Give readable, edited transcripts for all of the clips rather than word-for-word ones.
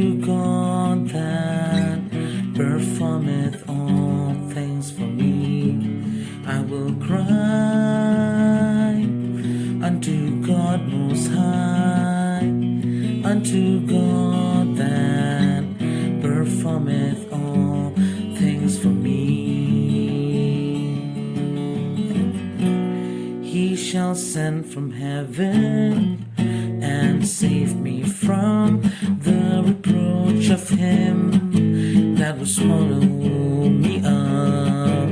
unto God that performeth all things for me. I will cry unto God most high, unto God that performeth all things for me. He shall send from heaven and save me from the reproach of him that will swallow me up.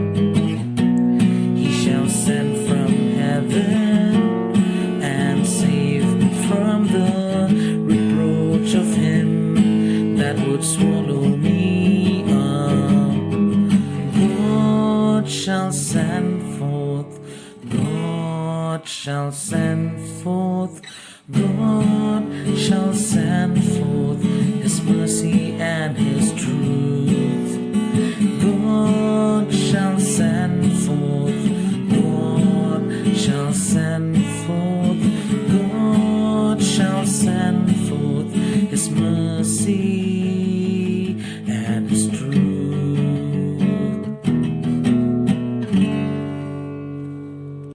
He shall send from heaven and save me from the reproach of him that would swallow me up. God shall send forth, God shall send forth, God shall send forth his mercy and his truth. God shall send forth, God shall send forth, God shall send forth his mercy